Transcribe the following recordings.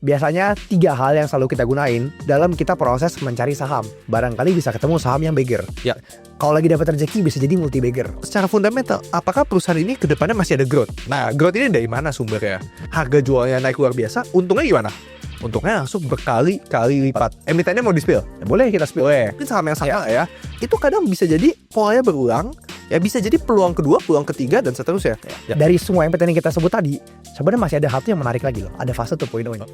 Biasanya 3 hal yang selalu kita gunain dalam kita proses mencari saham. Barangkali bisa ketemu saham yang bagger. Ya. Kalau lagi dapat rezeki bisa jadi multi bagger. Secara fundamental, apakah perusahaan ini ke depannya masih ada growth? Nah, growth ini dari mana sumbernya? Harga jualnya naik luar biasa, untungnya gimana? Untungnya langsung berkali-kali lipat. Emitennya mau di-spill? Ya, boleh kita spill. Boleh. Mungkin saham yang sama ya. Itu kadang bisa jadi polanya berulang. Ya bisa jadi peluang kedua, peluang ketiga, dan seterusnya. Ya. Dari semua emiten yang kita sebut tadi, sebenarnya masih ada satu yang menarik lagi loh. Ada fase 2.0 ini.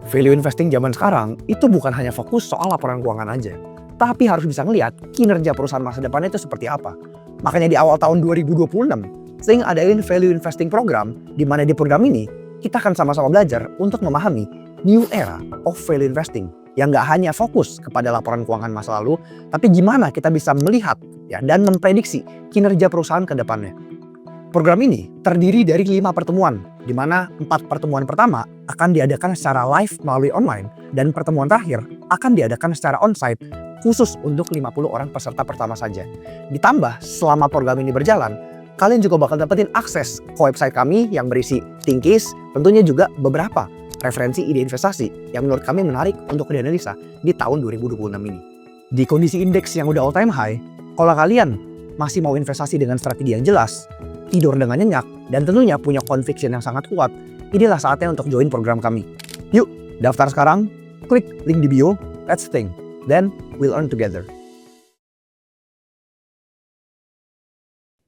Value investing zaman sekarang itu bukan hanya fokus soal laporan keuangan aja, tapi harus bisa ngelihat kinerja perusahaan masa depannya itu seperti apa. Makanya di awal tahun 2026, Sing adain value investing program, di mana di program ini kita akan sama-sama belajar untuk memahami new era of value investing yang nggak hanya fokus kepada laporan keuangan masa lalu, tapi gimana kita bisa melihat ya dan memprediksi kinerja perusahaan ke depannya. Program ini terdiri dari 5 pertemuan, di mana 4 pertemuan pertama akan diadakan secara live melalui online, dan pertemuan terakhir akan diadakan secara onsite khusus untuk 50 orang peserta pertama saja. Ditambah selama program ini berjalan, kalian juga bakal dapetin akses ke website kami yang berisi Thinkcase, tentunya juga beberapa referensi ide investasi yang menurut kami menarik untuk dianalisa di tahun 2026 ini. Di kondisi indeks yang udah all time high, kalau kalian masih mau investasi dengan strategi yang jelas, tidur dengan nyenyak, dan tentunya punya conviction yang sangat kuat, inilah saatnya untuk join program kami. Yuk, daftar sekarang, klik link di bio, let's think, then we'll earn together.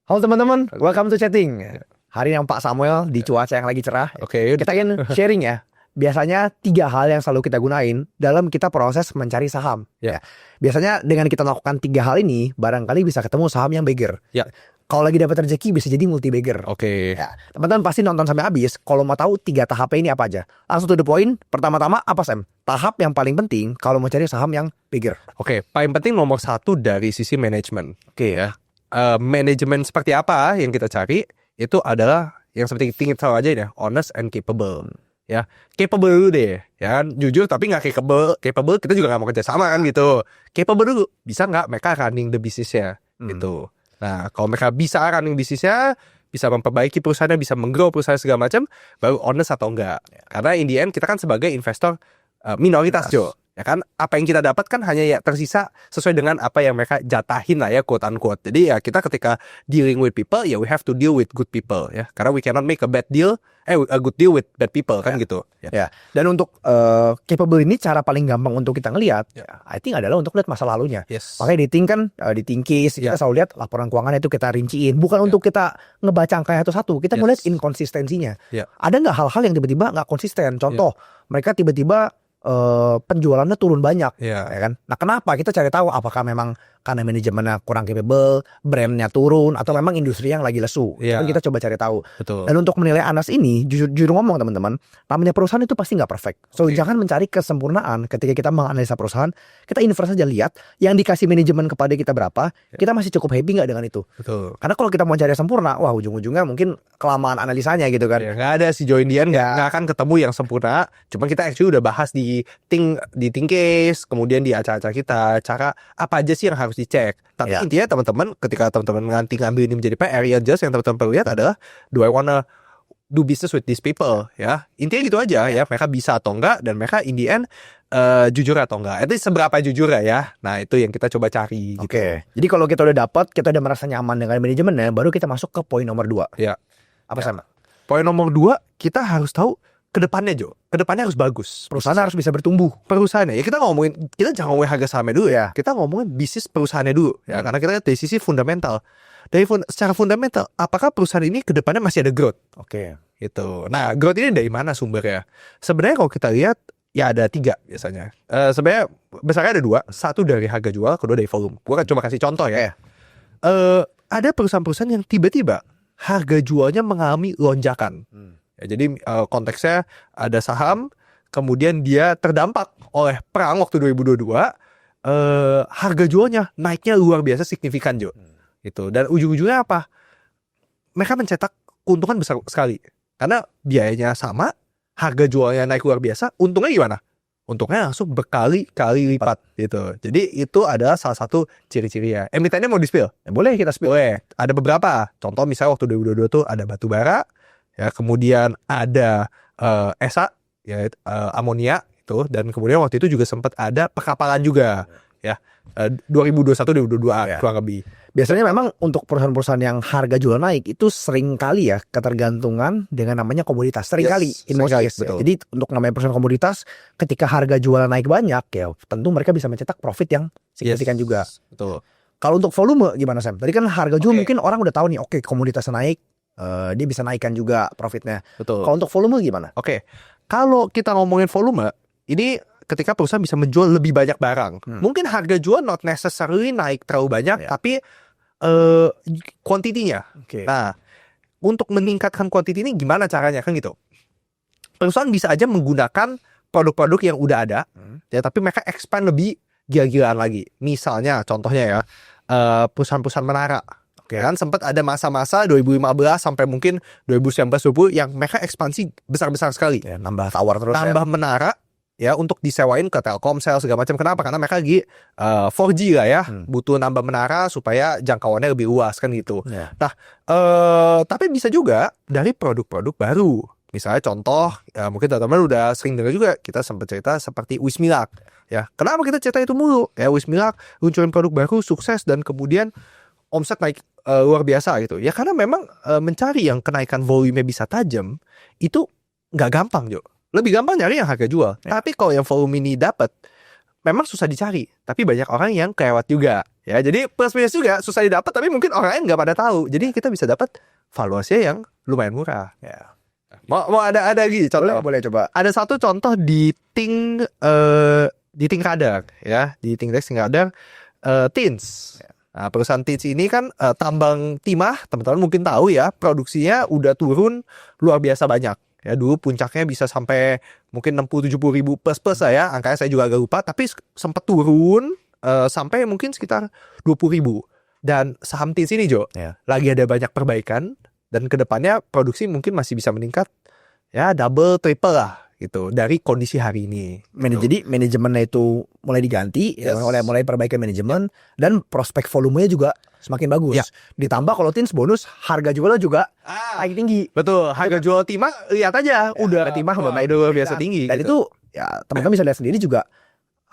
Halo teman-teman, welcome to chatting. Hari ini Pak Samuel di cuaca yang lagi cerah. Oke. Kita ingin sharing ya. Biasanya 3 hal yang selalu kita gunain dalam kita proses mencari saham. Ya. Biasanya dengan kita melakukan 3 hal ini, barangkali bisa ketemu saham yang bagger. Ya. Kalau lagi dapat rezeki bisa jadi multi bagger. Oke. Ya, teman-teman pasti nonton sampai habis. Kalau mau tahu 3 tahap ini apa aja, langsung to the point. Pertama-tama apa Sam? Tahap yang paling penting kalau mau cari saham yang bagger. Oke, paling penting nomor 1 dari sisi manajemen. Oke ya. Manajemen seperti apa yang kita cari itu adalah yang seperti tinggi tahu aja ya, honest and capable. Ya, capable dulu deh, ya kan? Jujur tapi nggak capable kita juga nggak mau kerja sama kan gitu. Capable dulu, bisa nggak mereka running the bisnisnya gitu. Nah, kalau mereka bisa running bisnisnya, bisa memperbaiki perusahaannya, bisa menggrow perusahaan segala macam, baru honest atau enggak. Karena in the end kita kan sebagai investor minoritas Jo. Ya kan, apa yang kita dapat kan hanya ya tersisa sesuai dengan apa yang mereka jatahin lah ya, quote unquote. Jadi ya kita ketika dealing with people, ya we have to deal with good people ya. Karena we cannot make a good deal with bad people kan gitu. Ya. Dan untuk capable ini cara paling gampang untuk kita ngelihat, I think adalah untuk lihat masa lalunya. Yes. Makanya di Think kan, di Thinkcase kita selalu lihat laporan keuangan itu kita rinciin. Bukan untuk kita ngebaca angka satu-satu, kita mau lihat inkonsistensinya. Ada nggak hal-hal yang tiba-tiba nggak konsisten? Contoh, mereka tiba-tiba penjualannya turun banyak, ya kan? Nah, kenapa? Kita cari tahu apakah memang karena manajemennya kurang capable, brandnya turun, atau memang industri yang lagi lesu. Kan kita coba cari tahu. Betul. Dan untuk menilai Anas ini, jujur ngomong teman-teman, namanya perusahaan itu pasti nggak perfect. So jangan mencari kesempurnaan ketika kita menganalisa perusahaan. Kita invest saja, lihat yang dikasih manajemen kepada kita berapa, kita masih cukup happy nggak dengan itu. Betul. Karena kalau kita mau cari sempurna, wah ujung-ujungnya mungkin kelamaan analisanya gitu kan. Nggak ada si Join Dian, nggak akan ketemu yang sempurna. Cuma kita actually udah bahas di Thinkcase, kemudian di acara-acara kita, cara apa aja sih yang harus dicek. Tapi intinya teman-teman, ketika teman-teman nanti ngambil ini menjadi PR, yang jelas yang teman-teman perlu lihat adalah, do I wanna do business with these people? Ya, intinya gitu aja ya. Mereka bisa atau enggak, dan mereka in the end jujur atau enggak. Itu seberapa jujur ya. Nah, itu yang kita coba cari. Gitu. Oke. Jadi kalau kita udah dapat, kita udah merasa nyaman dengan manajemennya, baru kita masuk ke poin nomor 2. Ya. Apa sama? Poin nomor 2, kita harus tahu kedepannya Jo. Kedepannya harus bagus. Perusahaan harus bisa bertumbuh. Perusahaannya ya, kita jangan ngomongin harga sahamnya dulu ya. Kita ngomongin bisnis perusahaannya dulu ya. Karena kita lihat dari sisi fundamental. Secara fundamental, apakah perusahaan ini kedepannya masih ada growth? Oke. Gitu. Nah, growth ini dari mana sumbernya? Sebenarnya kalau kita lihat ya ada 3 biasanya. Sebenarnya besarnya ada 2. Satu dari harga jual, kedua dari volume. Gue kan cuma kasih contoh ya. Ada perusahaan-perusahaan yang tiba-tiba harga jualnya mengalami lonjakan. Ya, jadi konteksnya ada saham, kemudian dia terdampak oleh perang waktu 2022, harga jualnya naiknya luar biasa signifikan Jo. Gitu. Dan ujung-ujungnya apa? Mereka mencetak keuntungan besar sekali. Karena biayanya sama, harga jualnya naik luar biasa, untungnya gimana? untungnya langsung berkali-kali lipat gitu. Jadi itu adalah salah satu ciri-cirinya. Emitennya mau di-spill? Ya, boleh kita spill. Boleh. Ada beberapa. Contoh misalnya waktu 2022 tuh ada batu bara, ya kemudian ada ESA, ya amonia itu, dan kemudian waktu itu juga sempat ada perkapalan juga, ya 2021-2022 Ya. kurang lebih. Biasanya memang untuk perusahaan-perusahaan yang harga jual naik itu sering kali ya ketergantungan dengan namanya komoditas. Sering Yes, kali in sering most kali, case ya. betul. Jadi untuk namanya perusahaan komoditas, ketika harga jual naik banyak ya tentu mereka bisa mencetak profit yang signifikan Yes, juga. betul. Kalau untuk volume gimana Sam? Tadi kan harga jual Oke. mungkin orang udah tahu nih, oke komoditasnya naik, dia bisa naikkan juga profitnya. Betul. Kalau untuk volume gimana? Oke, kalau kita ngomongin volume, ini ketika perusahaan bisa menjual lebih banyak barang, mungkin harga jual not necessarily naik terlalu banyak, Ya. tapi kuantitinya. Oke. Nah, untuk meningkatkan kuantiti ini gimana caranya kan gitu? Perusahaan bisa aja menggunakan produk-produk yang udah ada, ya tapi mereka expand lebih gila-gilaan lagi. Misalnya, contohnya ya, perusahaan-perusahaan menara. Oke kan sempat ada masa-masa 2015 sampai mungkin 2019-2020 yang mereka ekspansi besar-besar sekali. Ya, nambah tower terus. Nambah menara ya untuk disewain ke Telkomsel segala macam. Kenapa? Karena mereka lagi 4G lah ya, butuh nambah menara supaya jangkauannya lebih luas kan gitu. Ya. Nah, tapi bisa juga dari produk-produk baru. Misalnya contoh, ya mungkin teman-teman udah sering dengar juga kita sempat cerita seperti Wismilak. Ya, kenapa kita cerita itu mulu? Ya Wismilak luncurin produk baru sukses dan kemudian omset naik luar biasa gitu. Ya karena memang mencari yang kenaikan volume bisa tajam itu nggak gampang Jo. Lebih gampang nyari yang harga jual. Ya. Tapi kalau yang volume ini dapat, memang susah dicari. Tapi banyak orang yang kelewat juga. Ya jadi plus minus juga susah didapat. Tapi mungkin orang lain nggak pada tahu. Jadi kita bisa dapat valuasinya yang lumayan murah. Ya. Mau ada lagi contoh. Boleh coba. Ada satu contoh di Ting Radar ya, di Ting Radar Tins. Nah, perusahaan Tins ini kan tambang timah, teman-teman mungkin tahu ya, produksinya udah turun luar biasa banyak. Ya dulu puncaknya bisa sampai mungkin 60-70 ribu plus lah ya, angkanya saya juga agak lupa, tapi sempat turun sampai mungkin sekitar 20 ribu. Dan saham Tins ini Jo, Ya. lagi ada banyak perbaikan dan kedepannya produksi mungkin masih bisa meningkat ya double triple lah gitu dari kondisi hari ini. Jadi manajemennya itu mulai diganti, ya, Yes. mulai perbaikan manajemen dan prospek volumenya juga semakin bagus. Ya. Ditambah kalau Tins bonus harga jualnya juga naik tinggi. Betul, harga jual timah lihat aja udah timah udah naik naik luar biasa tinggi. Dan gitu. itu ya teman-teman bisa lihat sendiri juga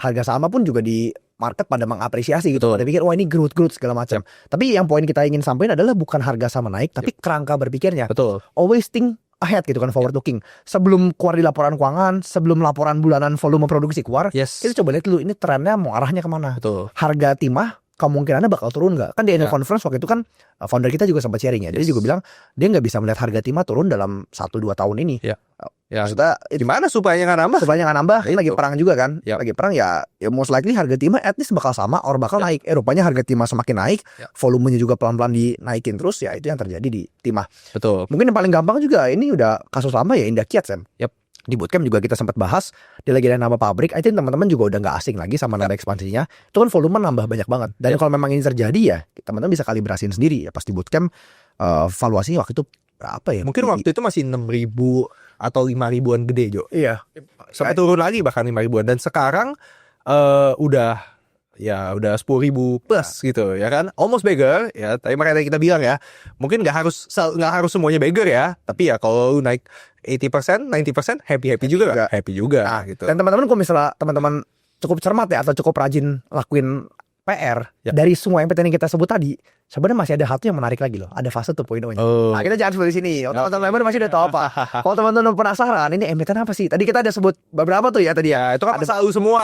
harga saham pun juga di market pada mengapresiasi gitu. Betul. Pada pikir wah ini growth segala macam. Tapi yang poin kita ingin sampaikan adalah bukan harga sama naik, tapi kerangka berpikirnya. Betul. Always think ahead gitu kan, forward looking. Sebelum keluar di laporan keuangan, sebelum laporan bulanan volume produksi keluar, Yes. kita coba lihat dulu ini trennya mau arahnya kemana. Betul. Harga timah kemungkinannya bakal turun nggak? Kan di annual Ya. conference waktu itu kan founder kita juga sempat sharing ya. Dia Yes. juga bilang dia nggak bisa melihat harga timah turun dalam 1-2 tahun ini. Ya. Ya, Maksudnya gimana supaya nggak nambah? sebanyak nggak nambah, ini lagi Itu. perang juga kan. Ya. Lagi perang ya most likely harga timah at least bakal sama or bakal Ya. naik. Rupanya harga timah semakin naik, Ya. volumenya juga pelan-pelan dinaikin terus, ya itu yang terjadi di timah. Betul. Mungkin yang paling gampang juga ini udah kasus lama ya, Indah Kiat Sam. Yap. Di bootcamp juga kita sempat bahas, dia lagi ada nambah pabrik. I think teman-teman juga udah nggak asing lagi sama nambah ekspansinya. Itu kan volume nambah banyak banget. Dan kalau memang ini terjadi ya, teman-teman bisa kalibrasiin sendiri ya. Pas di bootcamp valuasinya waktu itu berapa ya? Mungkin waktu itu masih 6.000 atau 5.000-an gede Jo. Iya. Sampai turun lagi bahkan 5.000-an dan sekarang udah 10.000 plus gitu ya kan, almost bigger ya. Tadi makanya kita bilang ya, mungkin nggak harus semuanya bigger ya, tapi ya kalau naik 80%, 90% happy juga, happy juga gitu. Dan teman-teman kalau misalnya teman-teman cukup cermat ya atau cukup rajin lakuin PR Ya. dari semua MPT yang kita sebut tadi, sebenarnya masih ada satu yang menarik lagi loh. Ada fase 2.0-nya. Oh. Nah, kita jangan sebut di sini. Teman-teman masih udah tahu apa. Kalau teman-teman penasaran, ini MPT apa sih? Tadi kita ada sebut beberapa tuh ya tadi ya. Itu kan masa lalu semua.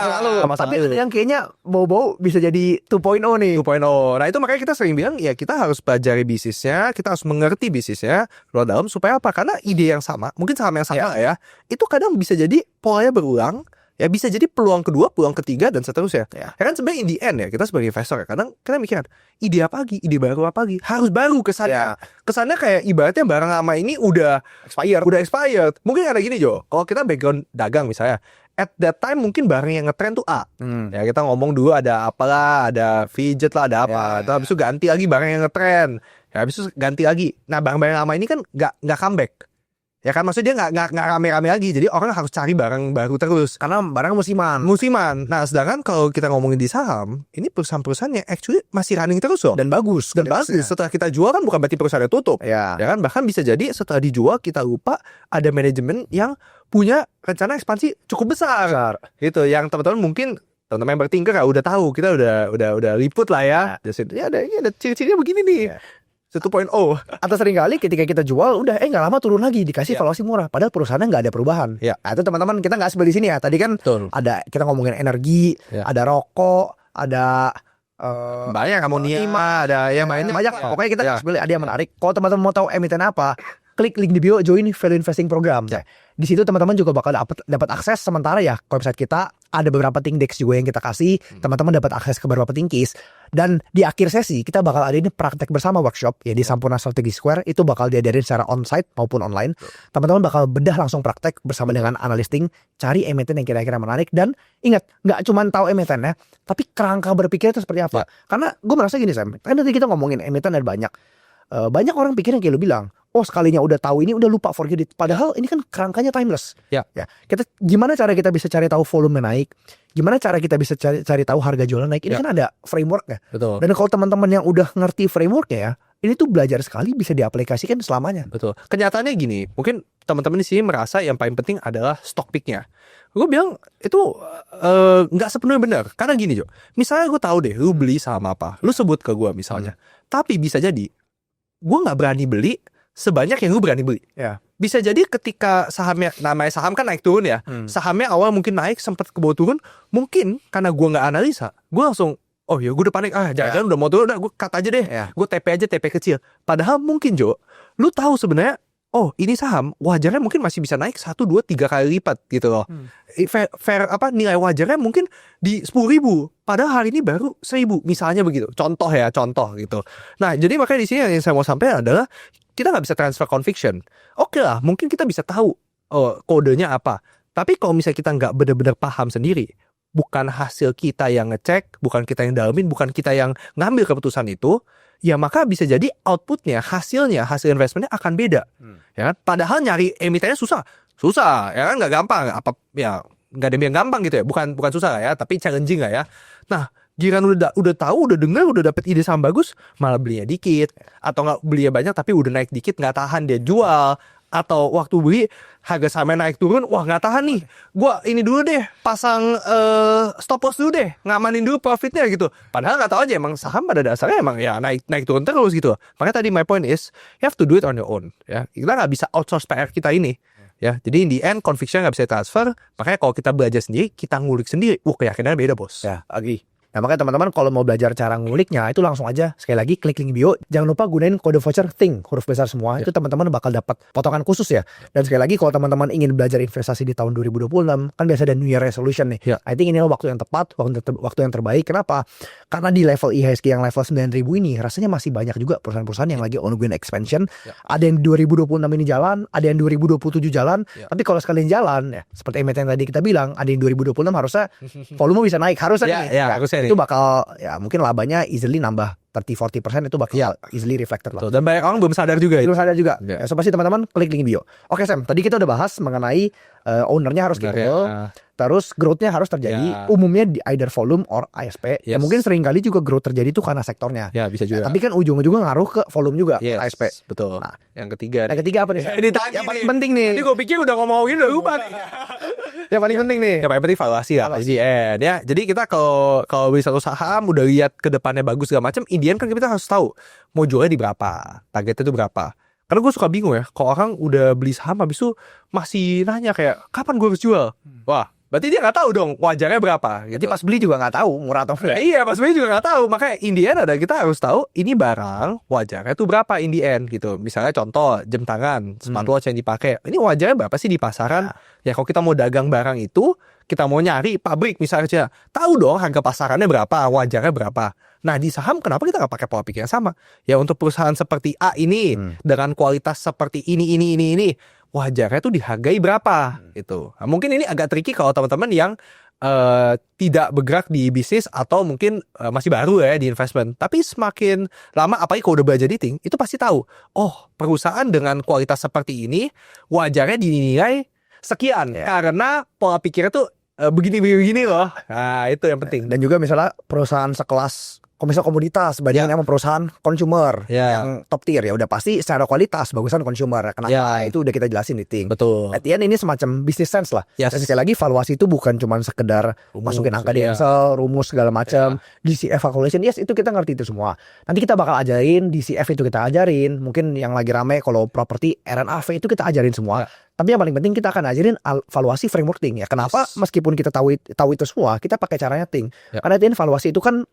Tapi ada yang kayaknya bau-bau bisa jadi 2.0 nih. 2.0. Nah itu makanya kita sering bilang ya kita harus pelajari bisnisnya, kita harus mengerti bisnisnya luar dalam supaya apa? Karena ide yang sama, mungkin saham yang sama ya, itu kadang bisa jadi polanya berulang. Ya bisa jadi peluang kedua, peluang ketiga dan seterusnya. Ya kan sebenarnya in the end ya kita sebagai investor ya kadang kita mikir ide apa lagi, ide baru apa lagi, harus baru kesannya. Kesannya kayak ibaratnya barang lama ini udah expired. Mungkin ada gini Jo, kalau kita background dagang misalnya, at that time mungkin barang yang ngetrend tuh A. Ya kita ngomong dulu ada apalah, ada fidget lah, ada apa. Terus habis itu ganti lagi barang yang ngetrend. Ya habis itu ganti lagi. Nah barang-barang lama ini kan nggak comeback. Ya kan, maksudnya dia nggak rame-rame lagi. Jadi orang harus cari barang baru terus. Karena barang musiman. Nah, sedangkan kalau kita ngomongin di saham, ini perusahaan-perusahaan yang actually masih running terus loh. Dan bagus. Setelah kita jual kan bukan berarti perusahaannya tutup. Ya. Ya kan, bahkan bisa jadi setelah dijual kita lupa ada manajemen yang punya rencana ekspansi cukup besar. Gitu, yang teman-teman mungkin teman-teman yang bertingkar udah tahu, kita udah liput lah ya. Ya ada ciri-cirinya begini nih. 1.0. Atau seringkali ketika kita jual udah nggak lama turun lagi dikasih valuasi murah padahal perusahaannya nggak ada perubahan. Ya. Nah, itu teman-teman kita nggak sebeli sini ya. Tadi kan Betul. ada kita ngomongin energi, ada rokok, ada banyak amonia, ada yang mainnya banyak. Pokoknya kita sebeli ada yang menarik. Kalau teman-teman mau tahu emiten apa, klik link di bio join value investing program. Di situ teman-teman juga bakal dapat akses sementara ya ke website kita. Ada beberapa Thinkdex juga yang kita kasih. Teman-teman dapat akses ke beberapa Thinkis. Dan di akhir sesi kita bakal ada ini praktek bersama workshop ya di Sampurna Strategy Square. Itu bakal diadain secara onsite maupun online. Teman-teman bakal bedah langsung praktek bersama dengan analisting, cari emiten yang kira-kira menarik. Dan ingat, nggak cuma tahu emiten ya, tapi kerangka berpikir itu seperti apa. Karena gue merasa gini Sam, kan nanti kita ngomongin emiten ada banyak. Banyak orang pikir yang kayak lu bilang, oh sekalinya udah tahu ini udah lupa forget it. Padahal ini kan kerangkanya timeless. Ya. Kita gimana cara kita bisa cari tahu volume naik? Gimana cara kita bisa cari tahu harga jualan naik? Ini kan ada frameworknya. Betul. Dan kalau teman-teman yang udah ngerti frameworknya ya, ini tuh belajar sekali bisa diaplikasikan selamanya. Betul. Kenyataannya gini, mungkin teman-teman di sini merasa yang paling penting adalah stock picknya. Gue bilang itu nggak sepenuhnya benar. Karena gini Jo, misalnya gue tahu deh, lu beli saham apa, lu sebut ke gue misalnya. Tapi bisa jadi gue nggak berani beli sebanyak yang gue berani beli. Ya. Bisa jadi ketika sahamnya, namanya saham kan naik turun ya. Sahamnya awal mungkin naik sempat ke bawah turun. Mungkin karena gue nggak analisa, gue langsung, oh ya gue udah panik. Jangan-jangan udah mau turun, udah gue cut aja deh. Gue TP aja, TP kecil. Padahal mungkin Jo, lu tahu sebenarnya, oh ini saham wajarnya mungkin masih bisa naik 1, 2, 3 kali lipat gitu loh. Fair nilai wajarnya mungkin di 10.000, padahal hari ini baru 1.000 misalnya begitu. Contoh gitu. Nah jadi makanya di sini yang saya mau sampaikan adalah kita nggak bisa transfer conviction. Oke lah, mungkin kita bisa tahu kodenya apa. Tapi kalau misalnya kita nggak benar-benar paham sendiri, bukan hasil kita yang ngecek, bukan kita yang dalamin, bukan kita yang ngambil keputusan itu, ya maka bisa jadi outputnya, hasil investmentnya akan beda. Ya kan? Padahal nyari emitennya susah, ya kan, nggak gampang. Ya nggak ada yang gampang gitu ya, bukan susah ya, tapi challenging lah ya. Nah, giran udah tahu, udah dengar, udah dapet ide saham bagus, malah belinya dikit, atau nggak belinya banyak tapi udah naik dikit nggak tahan dia jual. Atau waktu beli harga sahamnya naik turun, wah nggak tahan nih, gua ini dulu deh pasang stop loss dulu deh, ngamanin dulu profitnya gitu. Padahal nggak tahu aja emang saham pada dasarnya emang ya naik turun terus gitu. Makanya tadi my point is you have to do it on your own ya. Kita nggak bisa outsource PR kita ini ya. Jadi in the end conviction nggak bisa transfer. Makanya kalau kita belajar sendiri, kita ngulik sendiri, keyakinannya beda bos. Ya lagi. Nah makanya teman-teman kalau mau belajar cara nguliknya itu langsung aja sekali lagi klik link bio. Jangan lupa gunain kode voucher THINK huruf besar semua. Itu teman-teman bakal dapat potongan khusus ya. Dan sekali lagi kalau teman-teman ingin belajar investasi di tahun 2026 kan biasa ada New Year Resolution nih. I think ini waktu yang tepat, waktu yang terbaik. Kenapa? Karena di level IHSG yang level 9.000 ini rasanya masih banyak juga perusahaan-perusahaan yang lagi ongoing expansion. Ada yang 2026 ini jalan, ada yang 2027 jalan. Tapi kalau sekalian jalan ya seperti emiten tadi kita bilang, ada yang 2026 harusnya volume bisa naik harusnya nih. Harusnya itu bakal ya mungkin labanya easily nambah 30-40% itu bakal easily reflected lah. Dan banyak orang belum sadar juga. Ya, so pasti teman-teman klik link bio. Oke Sam, tadi kita udah bahas mengenai ownernya harus capable, terus growth-nya harus terjadi. Umumnya di either volume or ASP. Ya mungkin seringkali juga growth terjadi itu karena sektornya. Ya bisa juga. Tapi kan ujung-ujungnya ngaruh ke volume juga, ASP. Betul. Nah, yang ketiga apa nih? Yang paling penting nih. Ini gue pikir udah ngomongin udah lupa nih. Yang paling penting nih. Yang paling penting valuasi lah. Ya. Jadi kita kalau beli satu saham udah lihat ke depannya bagus segala macam, Indian kan kita harus tahu mau jualnya di berapa, targetnya itu berapa. Karena gue suka bingung ya, kalau orang udah beli saham habis itu masih nanya kayak kapan gue harus jual. Wah, berarti dia nggak tahu dong wajarnya berapa. Jadi pas beli juga nggak tahu murah atau enggak. Iya, pas beli juga nggak tahu. Makanya in the end ada kita harus tahu ini barang wajarnya itu berapa in the end gitu. Misalnya contoh jam tangan, smartwatch yang dipakai. Ini wajarnya berapa sih di pasaran? Ya kalau kita mau dagang barang itu, kita mau nyari pabrik misalnya, tahu dong harga pasarannya berapa, wajarnya berapa. Nah di saham kenapa kita nggak pakai pola pikir yang sama? Ya untuk perusahaan seperti A ini dengan kualitas seperti ini, wajarnya tuh dihargai berapa gitu. Nah, mungkin ini agak tricky kalau teman-teman yang tidak bergerak di bisnis atau mungkin masih baru ya di investment. Tapi semakin lama, apalagi kalau udah belajar di Think, itu pasti tahu. Oh, perusahaan dengan kualitas seperti ini wajarnya dinilai sekian karena pola pikirnya tuh begini loh. Nah, itu yang penting. Dan juga misalnya perusahaan sekelas komoditas bandingkan sama perusahaan consumer yang top tier, ya udah pasti secara kualitas bagusan consumer. Kenapa? Itu udah kita jelasin di Think. Betul. At the end ini semacam business sense lah. Dan sekali lagi valuasi itu bukan cuma sekedar masukin angka di Excel, rumus segala macam, DCF calculation. Yes, itu kita ngerti itu semua. Nanti kita bakal ajarin DCF itu kita ajarin. Mungkin yang lagi rame kalau properti RNAV itu kita ajarin semua. Tapi yang paling penting kita akan ajarin valuasi framework Think ya. Kenapa? Meskipun kita tahu itu semua, kita pakai caranya Think. Karena at the end valuasi itu kan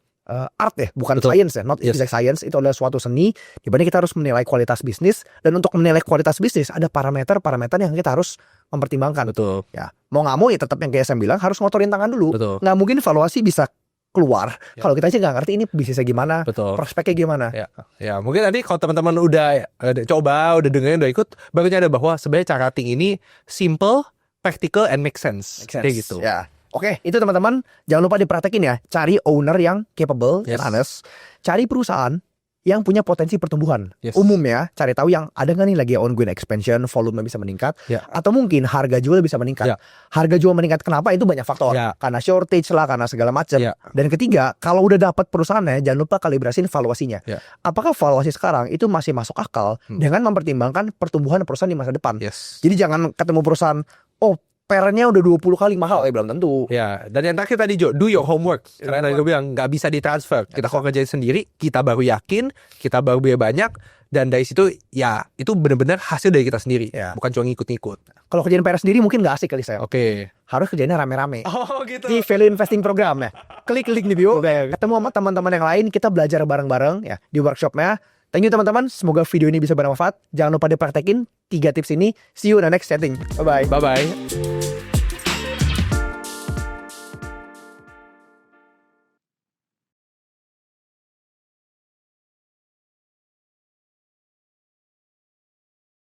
art ya, bukan science ya, not exact science. Itu adalah suatu seni di mana kita harus menilai kualitas bisnis, dan untuk menilai kualitas bisnis ada parameter yang kita harus mempertimbangkan. Betul. Ya, mau nggak mau ya tetap yang kayak saya bilang harus ngotorin tangan dulu. Betul. Nggak mungkin valuasi bisa keluar kalau kita aja nggak ngerti ini bisnisnya gimana, prospeknya gimana. Ya, mungkin nanti kalau teman-teman udah coba, udah dengerin, udah ikut, baru nyadar bahwa sebenarnya cara Think ini simple, practical, and make sense. Kayak gitu. Ya. Oke, itu teman-teman jangan lupa dipraktekin ya. Cari owner yang capable and honest. Cari perusahaan yang punya potensi pertumbuhan. Umumnya cari tahu yang ada nggak nih lagi ongoing expansion, volume bisa meningkat, atau mungkin harga jual bisa meningkat. Harga jual meningkat kenapa? Itu banyak faktor. Karena shortage lah, karena segala macam. Dan ketiga, kalau udah dapat perusahaannya, jangan lupa kalibrasiin valuasinya. Apakah valuasi sekarang itu masih masuk akal dengan mempertimbangkan pertumbuhan perusahaan di masa depan? Jadi jangan ketemu perusahaan, pernya udah 20 kali mahal, belum tentu. Ya, dan yang terakhir tadi Jo, do your homework. Karena tadi gue bilang nggak bisa ditransfer. Kita kalau kerjain sendiri, kita baru yakin, kita baru biaya banyak, dan dari situ ya itu benar-benar hasil dari kita sendiri, bukan cuma ngikut-ngikut. Kalau kerjain PR sendiri mungkin nggak asik kali saya. Harus kerjainnya rame-rame. Gitu. Di value investing program ya. Klik di bio, ketemu sama teman-teman yang lain, kita belajar bareng-bareng ya di workshopnya. Thank you teman-teman, semoga video ini bisa bermanfaat. Jangan lupa dipraktekin 3 tips ini. See you in the next setting. Bye-bye. Bye-bye.